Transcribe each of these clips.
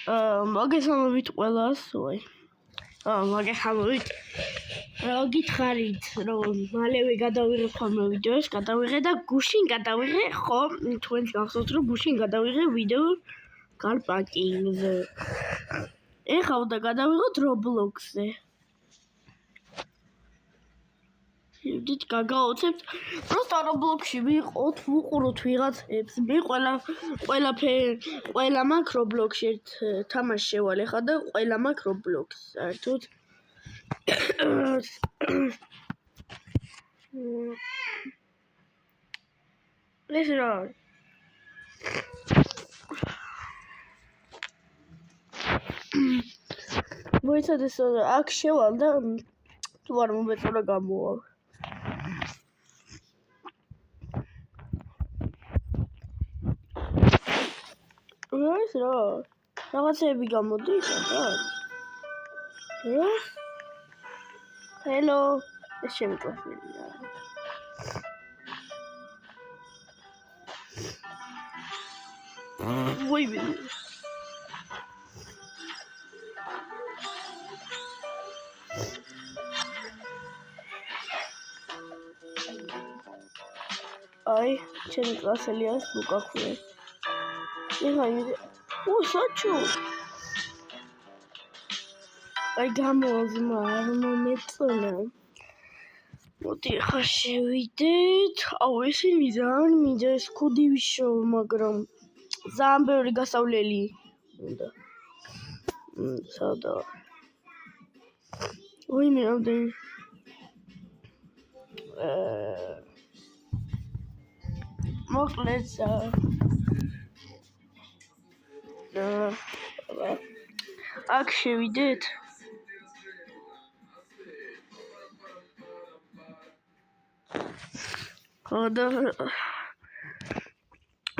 მოგესალმებით ყველას, მოგესალმებით. გითხარით, რომ მალევე გადავიღე ხოლმე ვიდეოს, გადავიღე და გუშინ გადავიღე, ხო, თქვენს გახსოვთ, რომ გუშინ გადავიღე ვიდეო გარპაკინგზე. ეხლა უნდა გადავიღოთ Roblox-ზე. Did გაგაოცებთ. Просто Roblox-ში ვიყოთ, ვუყუროთ ვიღაცებს. მე ყველა მაქვს Roblox-ში ერთ თამაში შევალ ახლა და ყველა მაქვს Roblox. საერთოდ ეს რა არის? მოიცადე აქ შევალ და თუ არ მომეწონა გამოვალ. ეს რა? რაღაცები გამოდის რა? Hello. ეს შემიყვანილია. ვაიმე. აი, ჩემი კლასელია ლუკაქვე. საჩო. აი გამოვაზმა არ მომეწონა. მოდი ხა შევიდეთ. აუ ესენი ძალიან მინდა ეს კოდი ვიშოვ, მაგრამ ძალიან ბევრი გასავლელი უნდა. სადა. ვაიმე რამდენი მოკლედ აქ შევიდეთ. და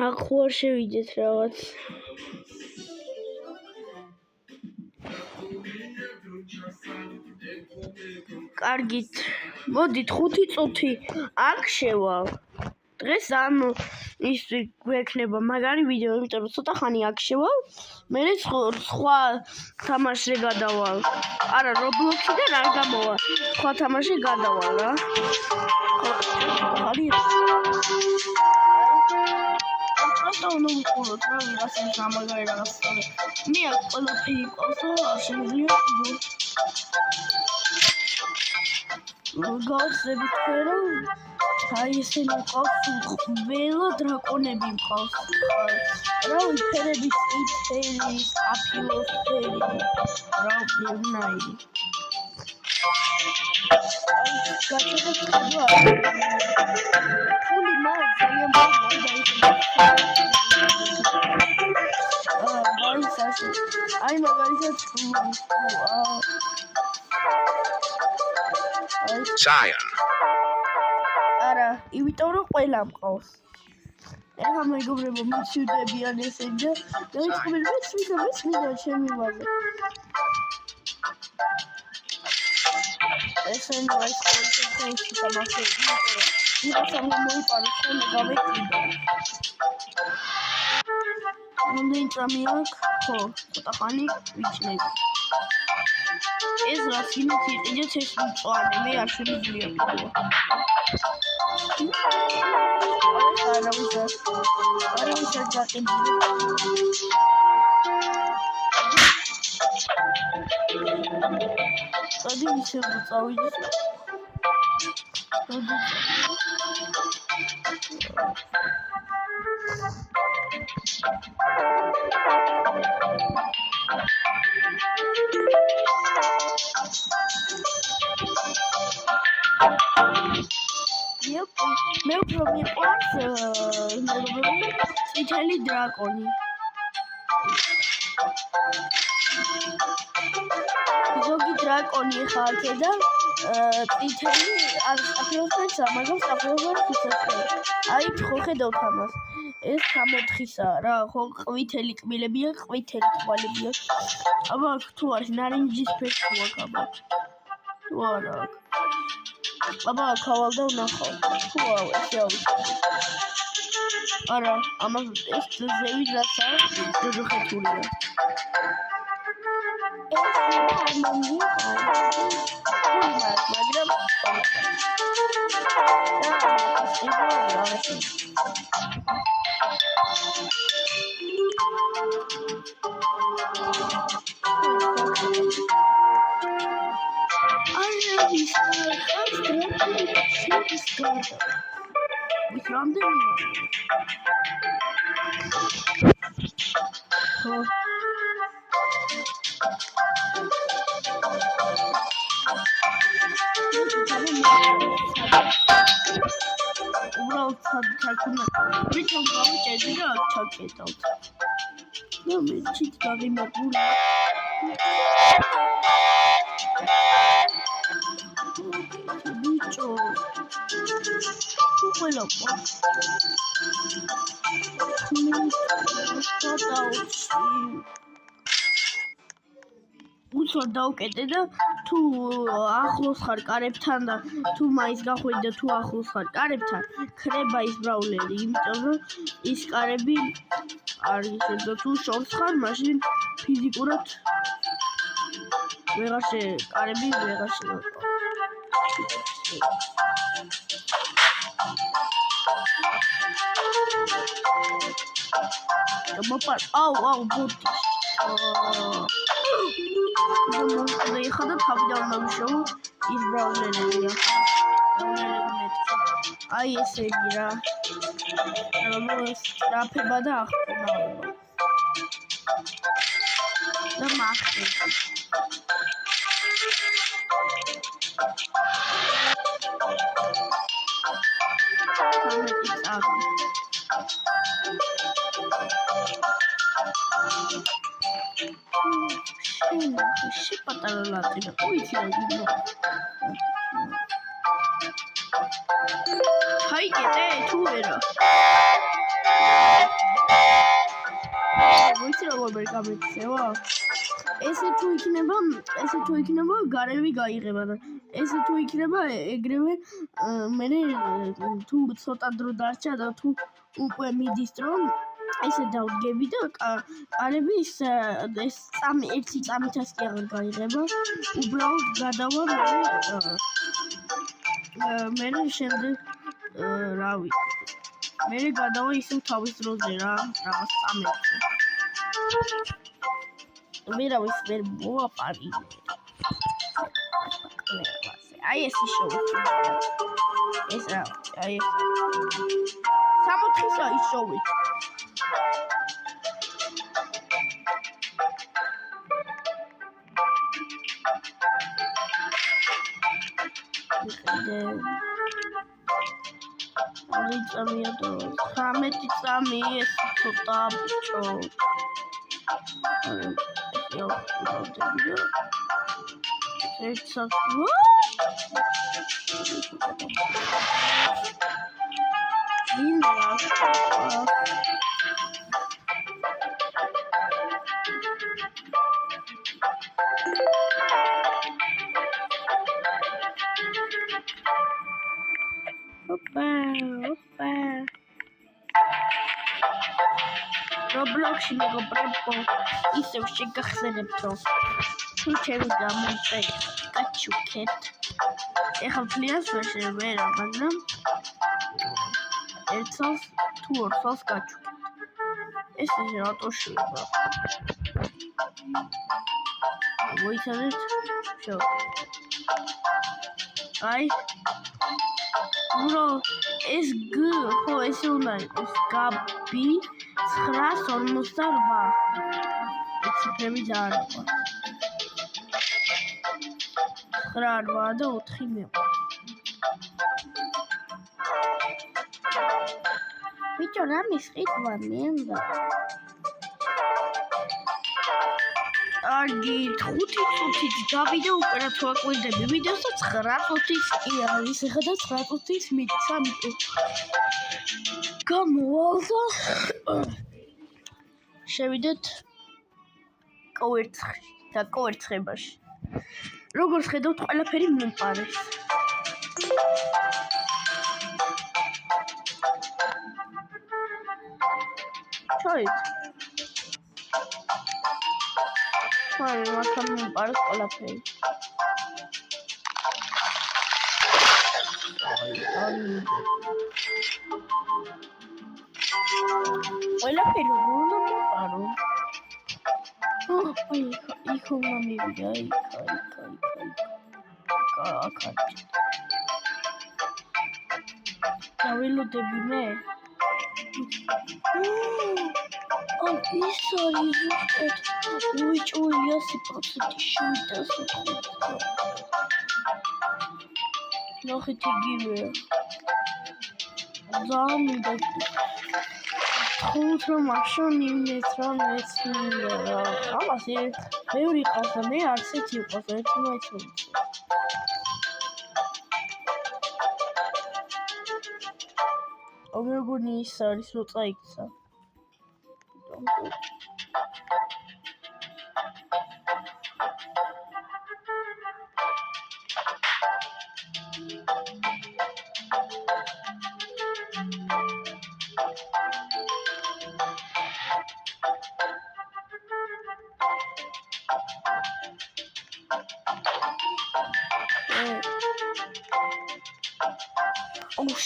აქ ხوار შევიდეთ რაღაც. კარგით. მოდით 5 წუთი აქ შევალ. დღეს ამ ის გვექნება მაგარი ვიდეო, იმიტომ რომ ცოტა ხანი აქ შევალ. მე სხვა თამაშზე გადავალ. არა, Roblox-დან არ გამოვალ. სხვა თამაშზე გადავალ რა. ხარი. просто უნდა ვიყუროთ რა ვიღაცის გამაგარი რაღაც. მე აქ ყველაფერი ყავს და არ შემიძლია გავხსნებით რომ აი ესენი ყავს ყველა დრაკონები მყავს. რა ვიფერები წითელი, აფილოსფერი. რა ვფერნაირი. ფული მაქვს ძალიან ბევრი აი მაგალითად Zion. არა, იმიტომ რომ ყველა მყავს. ეხლა მეგობრებო, მივშვიდებიან ესენი და მეცხრე ჩემი ვაზა. ესენი აი სპორტის თამაშები, იმიტომ რომ მოიპარეს ხოლმე გავეკიდა. რამდენი წამი აქვს? ხო, ცოტა ხანი ვიჩნები. ეს რაც იმით იყიდეთ ეს მწვანე, მე არ შემიძლია ყიდვა. არავის არ გაყიდული. წადი ისევ წავიდეთ. მე უფრო მიყვარს წითელი დრაკონი. ზოგი დრაკონი ხარ და წითელი არ საფრთხეა, მაგრამ საფრთხეა. აი ხო ხედავთ ამას. ეს 64-ისაა რა, ხო ყვითელი კბილებია, ყვითელი თვალებია. აბა თუ არის ნარინჯის ფერი აქვს აბა. თუ არა აქვს. აბა ხავალ და ვნახავ. თუ ეს ავიქნე. არა, ამას ეს ზევი რაცა ჯოჯოხეთურია. ის ხავს დრაკონის გარდა. ის რამდენია? ხო. უბრალოდ საქმე. ვიცი გავიჭედი და ჩაკეტავთ. და მე ჩით გავიმაგული. ბიჭო. ყველა ყავს. უცოდ დავკეტე და თუ ახლოს ხარ კარებთან და თუ მაინც გახვედი და თუ ახლოს ხარ კარებთან, ქრება ის ბრაულერი, იმიტომ რომ ის კარები არის და თუ შორს ხარ, მაშინ ფიზიკურად კარები ვეღარ შეგვეყო. მოპარ, აუ, ბოტი. და ეხლა და თავიდან მოვიშოვო ის ბრაულერია. აი ესე იგი რა. რაფება და ახტუნაობა. და მახტება. შე პატარა ლატინა, უიცი რა გინდა. ჰაიკეტე, თუ ვერა. ვიცი როგორ ვერ გამეცევა? ესე თუ იქნება, გარევი გაიღება და ესე თუ იქნება, ეგრევე მე თუ ცოტა დრო დარჩა და თუ უკვე მიდის დრო ესე დავდგები და კარები ეს ერთი წამითაც კი აღარ გაიღება. უბრალოდ გადავა მე შემდეგ რა ვიცი. მე გადავა ისევ თავის დროზე რა, რაღაც წამებში. ვერავის ვერ მოაპარინე. აი ეს შოუ. ეს რა, აი ეს. 60-ისა ის შოუ. წამია და 13 წამი ეს ცოტა ბიჭო. Roblox-ში მეგობრებო, ისევ შეგახსენებთ, რომ თუ ჩემი გამოიწერეთ გაჩუქეთ. ეხლა მთლიანს ვერ შევერა, მაგრამ ერთ წელს თუ ორ წელს გაჩუქეთ. ეს რატო შეიძლება? მოიცადეთ, შევ. აი ეს ხო ესე უნდა იყოს გაბი 958 ციფრები ძალიან მიყვარს 9 და 4 მიყვარს ბიჭო რა მისყიდვა მინდა აგი 5 წუთით გავიდე ოპერატორ აკვირდები ვიდეოს და 9 წუთით კი არის ეხლა და 9 წუთით მიცა გამოვალ შევიდეთ კოვერცხებაში როგორც ხედავთ ყველაფერი მომპარეს ჩაით აი მართლა მომპარეს ყველაფერი ყველაფერი უნდა მომპარო აი იქ უნდა მივიდა იქ აკარჯეთ. გაველოდები მე? ამ ის არის ზუსტად უიჭველი 100% შევიდასო. ნახეთ იგივეა. ძალიან მინდა თქოს რომ აღშონივდეს რომ ეცნია რა. ამას ბევრი ყავს და მე არც ერთი იყოს ერთი მაინც ვიცი. მეგონი ის არის რო წაიქცა.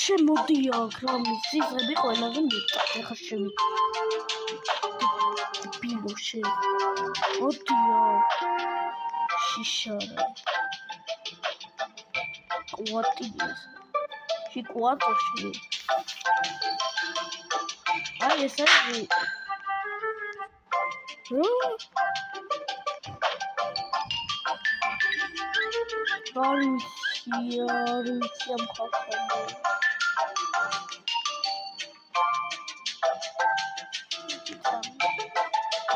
შემოდი აქ რამის ძიზები ყველაზე მიწა ეხა შემიწა ბილოშე მოდი აქ შიშარა კვატიეს შიკვატოში აი ეს არის არიცი ამ ხალხმა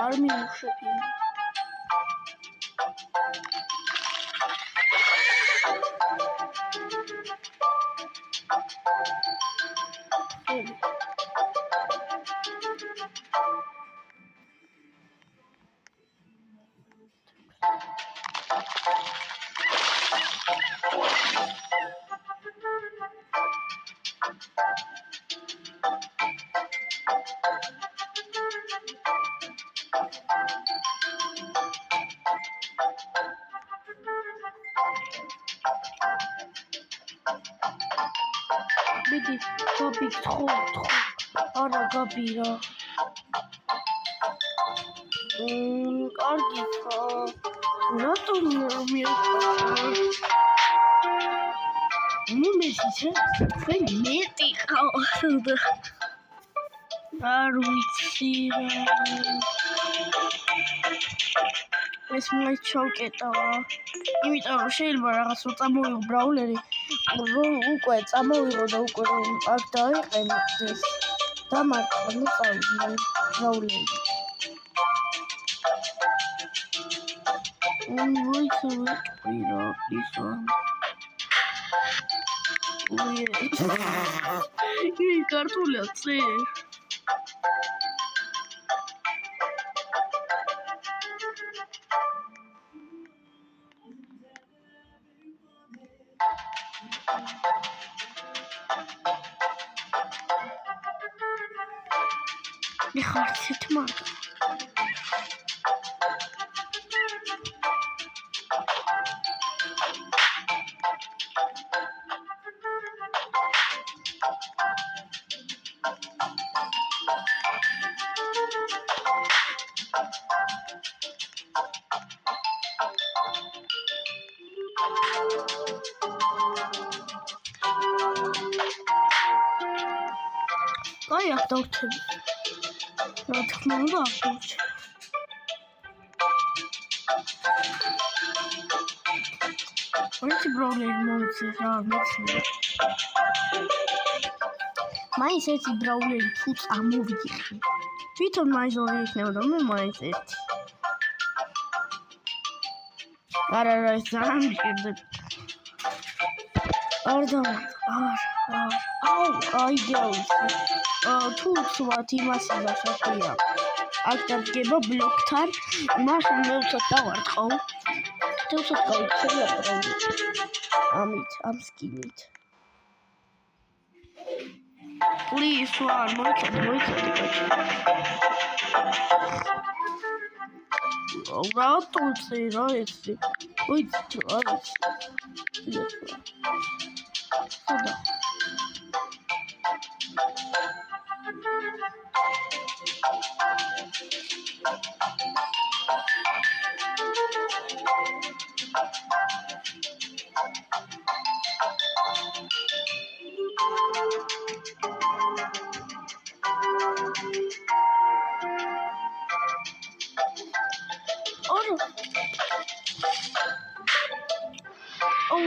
არ მიუშვები მიდი გაბი თხო არა გაბირა კარგი რატომ მესიჩე მეტი ყავდა არ ვიცი ეს მოიც ჩავკეტავა იმიტომ რომ შეიძლება რაღაც უწამოვიღო ბრაულერი უკვე წამოვიღო და უკვე აქ დაიყენეს დამარცხა ნუ წავიდე ბრაულერი ვირა ისო უი კარტულია წე ხარცით მაგ აი აქ დავჩები რა თქმა უნდა აქ დავჩები ვერცი ბრაულერი მომწეს რა მეცნია მაინც ერთი ბრაულერი თუ წამოვიღე თვითონ მაინც ორი იქნებოდა მე მაინც ერთი არა ეს ძალიან მჭირდება არ აი გავიცი თუ ვთქვათ იმას გასაკვირია აქ დადგება ბლოკთან მაშინ მე უცად დავარტყავ და უცად გავიქცევი ამით ამ სკინით პლის ვარ მოიცადე რატო წერა ესე ვიცი არის სადა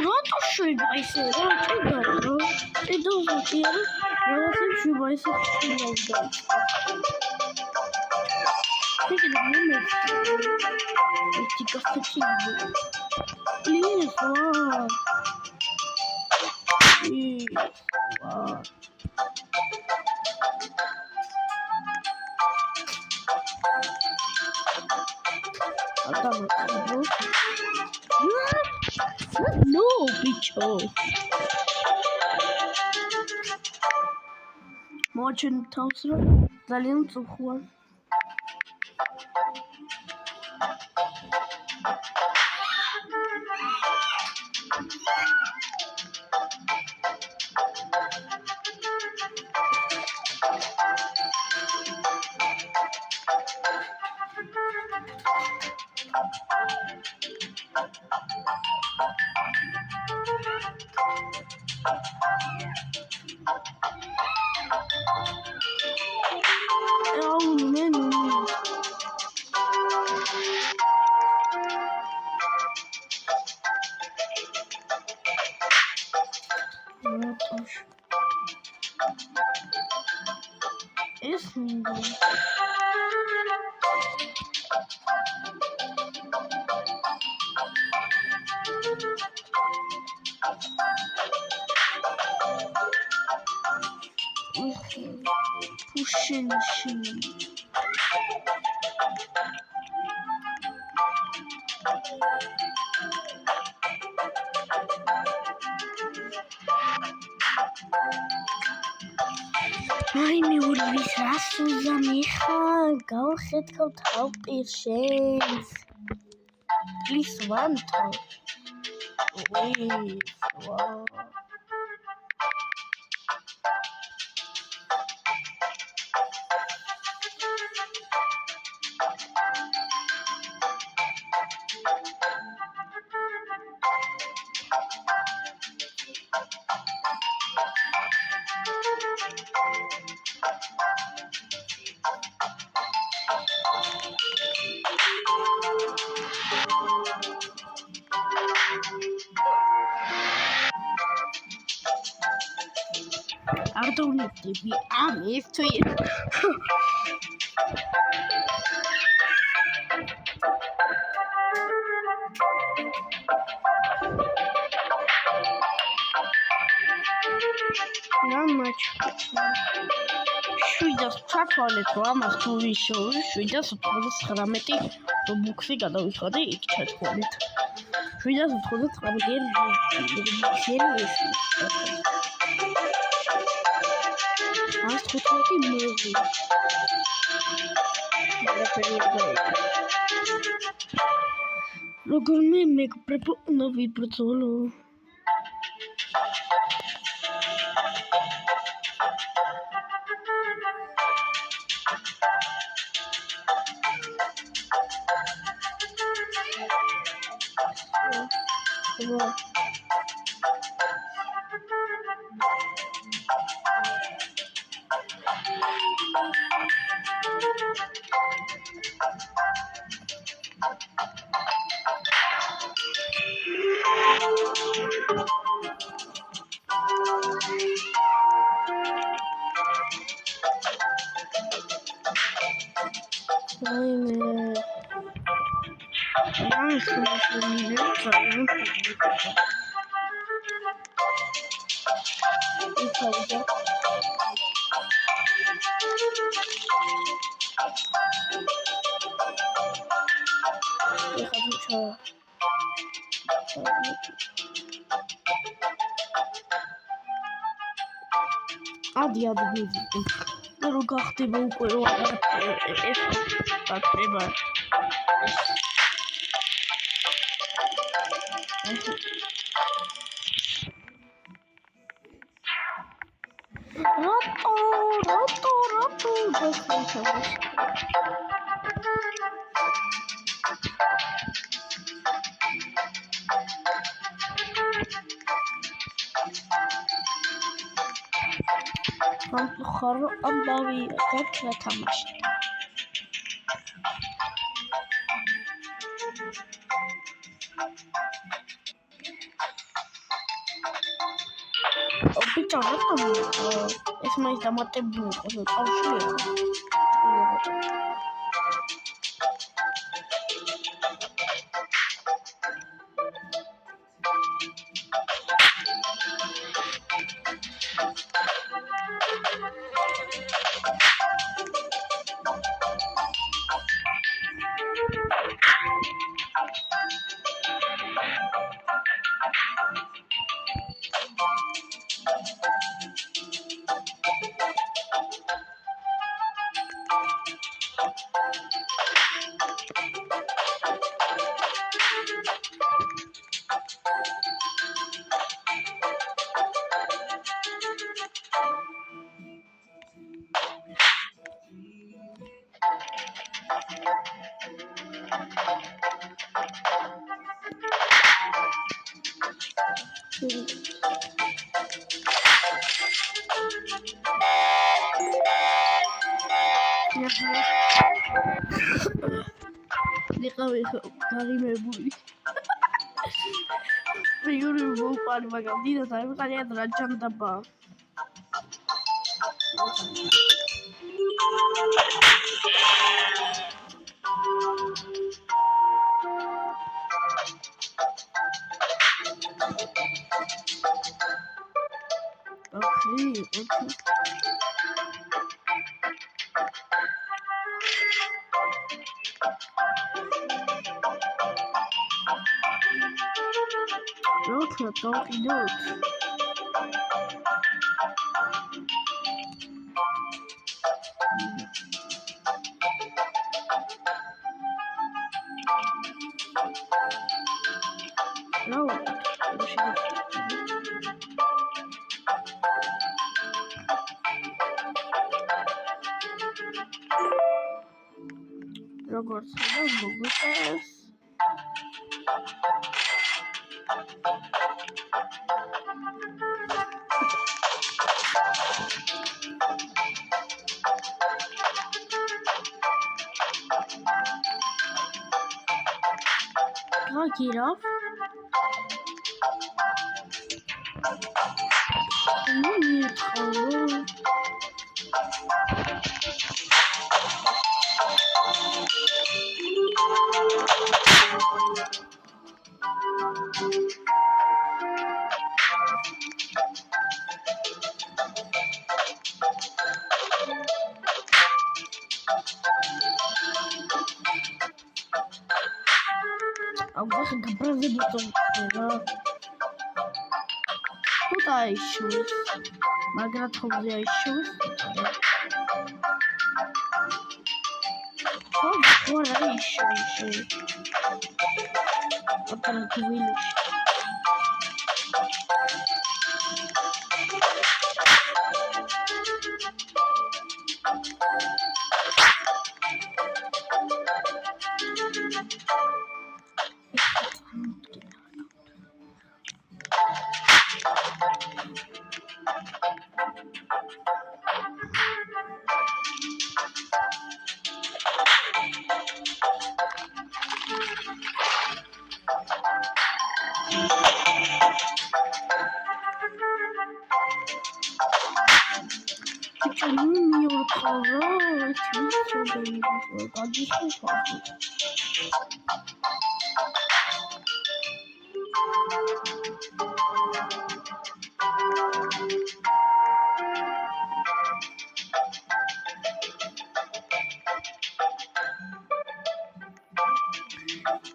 რატო შეიძლება ისე რა ჭიდაო რაღაცებს შეიძლება ისე ხილავდა ეს კაფეჩი პლიზ No, bicho. Mochen tausra, ძალიან წუხوار. Pushing. Ai meu Deus, raços amiga, galchet kaut pirshens. Please want. Wow. I don't need to be honest to you. Not much. She just ჩათვალეთ რომ ამას თუ ვიშოვი, შვიდას 99 რობუქსი გადავიხადე იქ ჩათვალეთ. შვიდას 99 გერი Ას 15 მოვი. როგორ მე მეკრეპო უნდა ვიბრძოლო. Adi რო გახდება უკვე რომ ეს დაწება რატო გასულჩა ხარო ამბავი გაჩა თამაში ბიჭო, რატომ ეს მაინც დამატებული იყო, წავშლი იყო. ნიყავი გარიმებული. მიგური მოუყარი, მაგრამ დიდად არ ვიყარია რა ჯანდაბა. Okay. Talking notes. No. Როგორც მოგწეს გაგირավ ნუ მიყო Alguém acabou de botar What are issues? Margaret has the issues. What are issues? What are the village?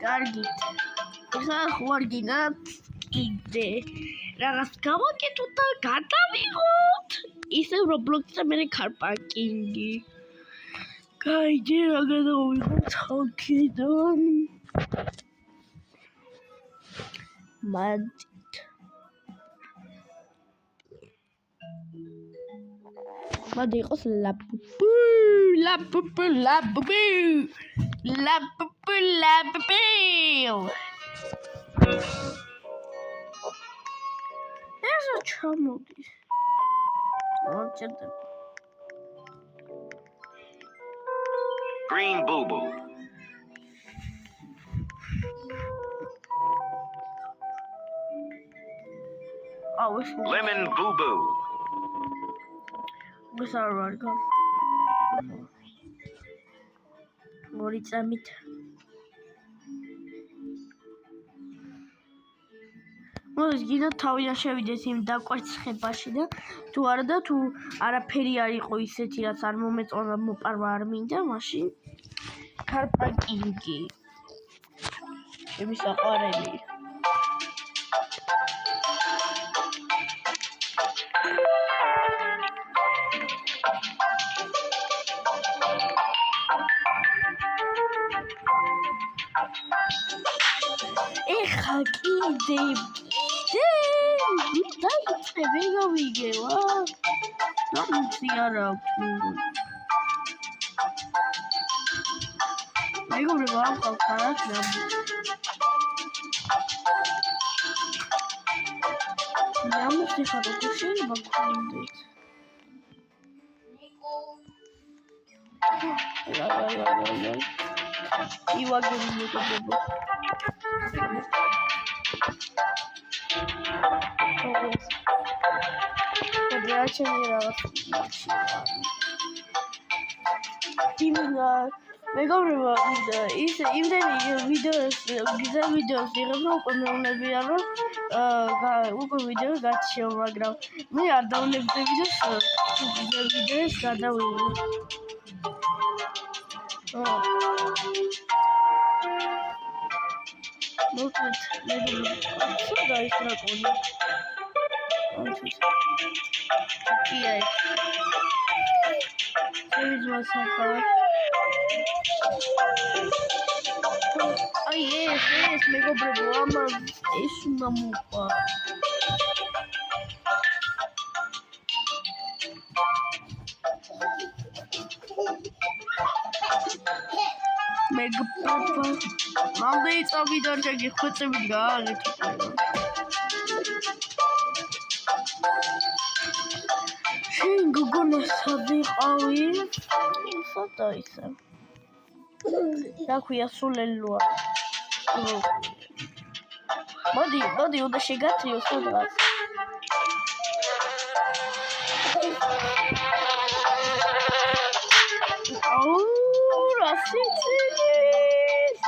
Gargit. Ეხლა ხوارგინათ კიდე რაღაც გავაკეთოთ და გადავიღოთ. ისე Roblox-ზე მე კარპაკინგი. გაიძე რა გადავიღოთ ხალხიდან. მანდ მადი იყოს ლაპუპუ ესა ჩამოდის მოჭერდება Green Boo Boo. აუ ეს Lemon Boo Boo. ეს არ ვარ გა. ორი წამით. მოდით გინდა თავიდან შევიდეთ იმ დაკვერცხებაში და თუ არა და თუ არაფერი არ იყო ისეთი რაც არ მომეწონა მოპარვა არ მინდა მაშინ კარპაკინგი ჩემი საყვარელი ეხა კიდე დაიწყე ვიგე ვა ნამცი არ აქვს მეგობრებო ამ ყავს არას ნამუს ეხა როგორ შეიძლება გქონდეთ ივაგები მეგობრებო მეგობრებო ის იმდენი ვიდეოს იღებდა უკვე მეუბნებია რომ უკვე ვიდეო გაჩიო მაგრამ მე არ დავნებდი ვიდეოს გადავიღო მოკლედ მეგობრებო და ის რაკონი კი აი ეს მეგობრებო ამას ეს უნდა მოყვა მეგობრებო მამდე წავიდარ გიხვეწებით გააღეთ შენ გოგონას ვიყავი სადა ისე რა ქვია სულელოა მოდი უნდა შეგატრიო სადღაც აუ რა სიცილეს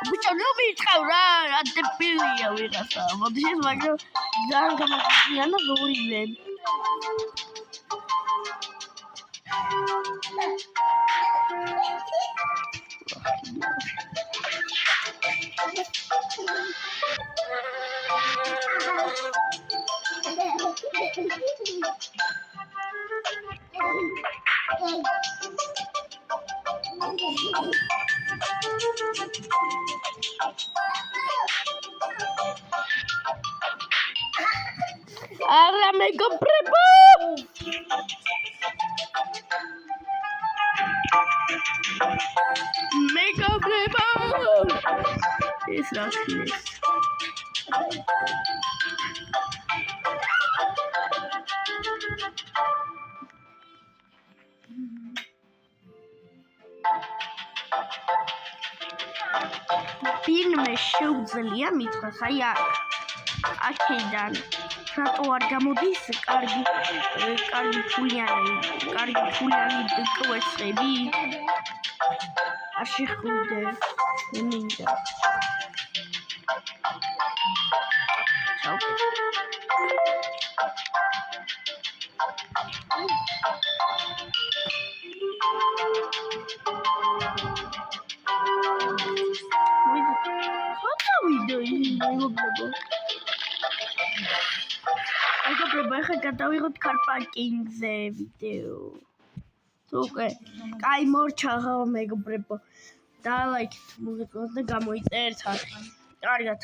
ბიჭო ნუ მითხავ რა დებილია ვიღაცა მოდი ეს მაგრამ ძალიან გამახსენია და ზურიზე არა მეგობრებო ეს რა ხილეს ფილმი შეუძლია მითხრას აი აქედან რატო არ გამოდის კარგი ფულიანი კვერცხები არ შეხვიდე მინდა მეგობრებო, ახლა გადავიღოთ კარპაკინგზე ვიდეო. უკვე, კაი მორჩა მეგობრებო. და ლაიქით მოგეწონათ და გამოიწერთ არხი. კარგად.